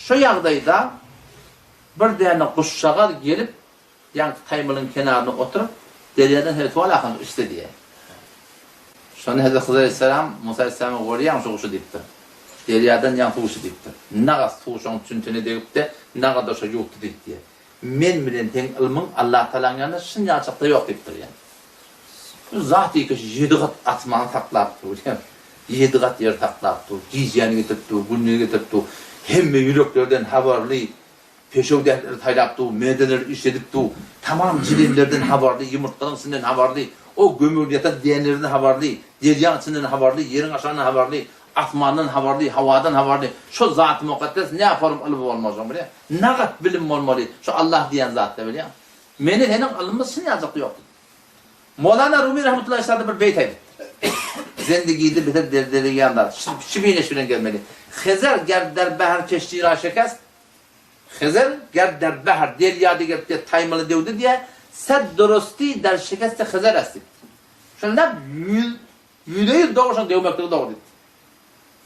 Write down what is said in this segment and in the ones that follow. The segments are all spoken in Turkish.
Şu yağdayda bir tane kuşçağa gelip yan taymılın kenarına oturup deryadan hetval akın işte diye. Şunu Hazreti Hızır Aleyhisselam Musa Aleyhisselam'a koruyan şu kuşu deyipti. Deryadan yan kuşu deyipti. Ne kadar kuşun tüntünü deyip de ne kadar şu yoktu deyip diye. Men bilen ten ilmin Allah Teala'nın yanında şın açıkta yok deyiptir yani. Bu zat iyi ki 7 kat atmanı taklaptı. 7 kat yer taklaptı. Giyeceğini getirtti, günlüğü getirtti. Hem yüreklerden haberli, peşevderleri taylaptı, medeleri işledipti. Tamam cilimlerden haberli, yumurtların içinden haberli. O gömül yatan diyenlerden haberli, deryan içinden haberli, yerin aşağından haberli, atmandan haberli, havadan haberli. Şu zat-ı mukaddes ne yaparım alıp olmaz mı? Ne kadar bilim olmalı? Şu Allah diyen zat da biliyor. Menin henin alınmasını yazıklı yoktu. Mevlana Rumi rahmetullahi aleyhi bir beyt aydı. Zendegiydi beter derderi yanlar. Şibine şibine gelmeli. Xezer ger der behar keşti ra şekest. Xezer ger der behar deryadi ger taymalı devdi diye sed dorosti der şekeste xezer esti. Şöyle yüdeyi doğuşan devmekleri doğru dedi.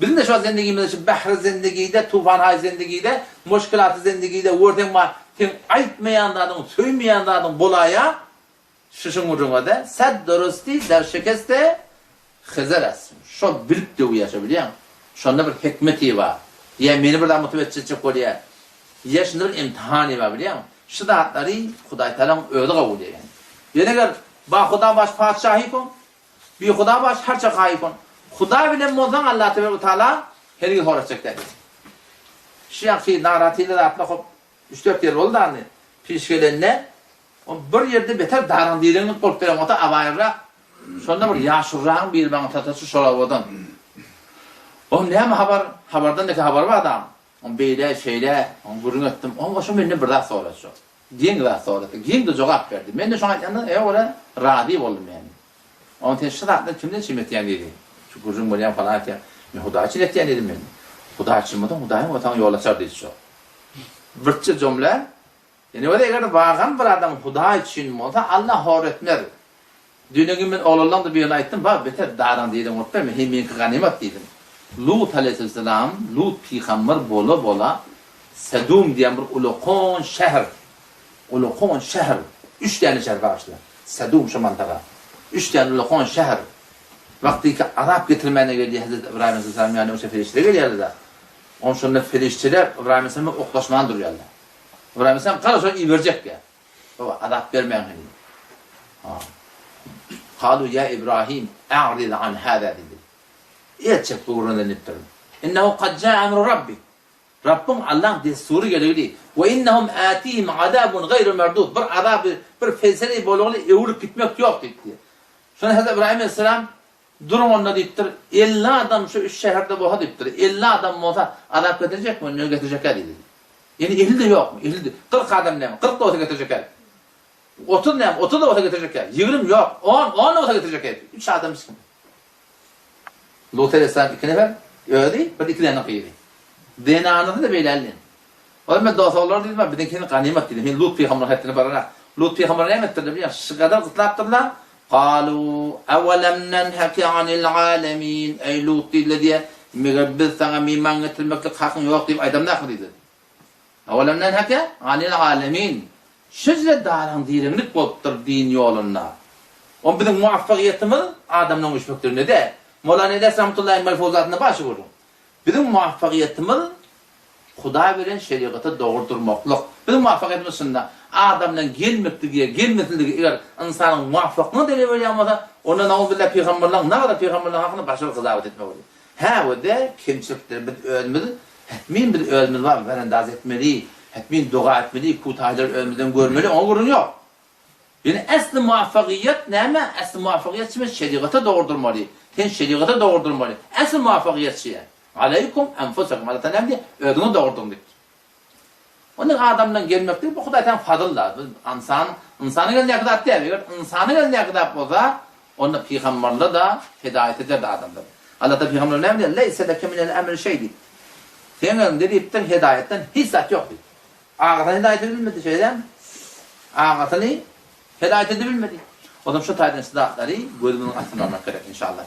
Bizim de şu an zendegimizde şu behr zendegiyde, tufan hay zendegiyde, muşkilatı zendegiyde, vurden var, aytmayanlardan, söymeyenlerden bolaya şuşun ucuna da sed dorosti der şekeste xezer esti. Şu bilip de uyuşabiliyor musun? Şunda bir hikmeti var. Ya beni buradan motive edecek oluyor. Ya şunda bir imtihanı var biliyor musun? Şu dağıtları Huday Teala'nın öyle kabul ediyor yani. Yani eğer bak Huda baş padişahı kon, bir Huda baş her şey kayıp kon. Huda bile mozan Allah Teala her gün horacak dedi. Şu naratiyle de atla 3-4 yer oldu hani. Pişkelenle bir yerde beter daran diyenin korkturan ota avayra. Sonra bir yaşurran bir bana tatası şolavadan. O ne ama haberden de haber var adam. On böyle şeyle, on burun ettim. On başım benimle bir daha sonra şu. Giyin daha sonra. Giyin de cevap verdi. Ben de şu an yanında orada radip oldum yani. Onun teşkilatında kimden çimet yani dedi. Şu kurcun buraya falan ki. Ben Huda için ettiyen dedim ben. Huda açılmadan Huda'yı vatan yol açar dedi şu. Birçi cümle. Yani orada eğer bağın bir adam Huda için mi olsa Allah öğretmer. Dünün ben oğlandan da bir yana ettim. Bak beter daran dedim. Orada hemen ganimet dedim. Lut aleyhisselam, Lut peygamber bola Sedum diyen bir ulukon şehir. Ulukon şehir. 3 tane şehir başlar. Sedum şu mantaka. 3 tane ulukon şehir. Vakti ki Arap getirmene geldi Hazreti İbrahim aleyhisselam yani o ferişteler geliyordu da. Onun sonra ferişteler İbrahim aleyhisselam'a oklaşman duruyorlar. İbrahim aleyhisselam kalı sonra iyi verecek ya. Baba Arap vermeyen hani. Kalu ya İbrahim a'rid an hâzâ dedi. Gerçek doğruna nittirin. İnnehu kad câ emru rabbi. Rabbim Allah'ın desturu geliyor. Ve innehum âtihim azâbun gayru merdud. Bir azab, bir felsefeyi bolağını eğilip gitmek yok dedi. Sonra Hazreti İbrahim Aleyhisselam durum onunla deyiptir. 50 adam şu 3 şehirde boğa deyiptir. 50 adam olsa azap getirecek mi? Ne getirecekler dedi. Yani 50 de yok mu? 50 de. 40 adam ne mi? 40 da olsa getirecekler. 30 ne mi? 30 da olsa getirecekler. 20 yok. 10 da olsa getirecekler. 3 adam iskim. Lut Aleyhisselam 2 nefer öldü, bir 2 tane kıydı. DNA'nı da belirleyin. O zaman dostlar dedim ben bizimkini ganimet dedim. Lut peygamber hattını barana. Lut peygamber ne ettirdi biliyor musun? Şu kadar kıtlattırlar. Kalu evelem nenheki anil alemin. Ey Lut diye biz sana miman getirmeklik hakkın yok deyip adam ne akıl dedi. Evelem nenheki anil alemin. Şüzle daran direnlik boluptur din yoluna. O bizim muvaffakiyetimiz adamın müşfektirine de. Mevlana Edes rahmetullahi melfuzatına başı vurdu. Bizim muvaffakiyetimiz Huda veren şeriatı doğru durmaklık. Bizim muvaffakiyetimiz şunda adamdan gelmekliği eğer insanın muvaffaklığını deli ama ona naubillah peygamberler ne kadar peygamberler hakkında başarılı kızavet etme oluyor. Ha o da kimçilikler bir ölmedi. Hetmin bir ölmedi var. Verendaz etmeli. Hetmin dua etmeli. Kutaylar ölmeden görmeli. Ona vurun yok. Yani aslı muvaffakiyet ne ama aslı muvaffakiyet için şeriatı doğru durmalı. Sen şeriatı doğru durmalı. Asıl muvaffakiyet şey. Aleykum enfusakum. Allah Teala diye ödünü doğurdum dedi. Onun adamdan gelmektir. Bu Huday'tan fadıllar. İnsanı geldiği kadar değil. İnsanı geldiği kadar olsa onun peygamberle de hidayet eder de adamlar. Allah da peygamberle ne diyor? Leyse leke minel emri şeydi. Senin dedikten hidayetten hissat yok dedi. Ağatını hidayet edilmedi şeyden. Ağatını hidayet edebilmedi. O zaman şu tayden sıdatları bölümünün altına almak gerek inşallah.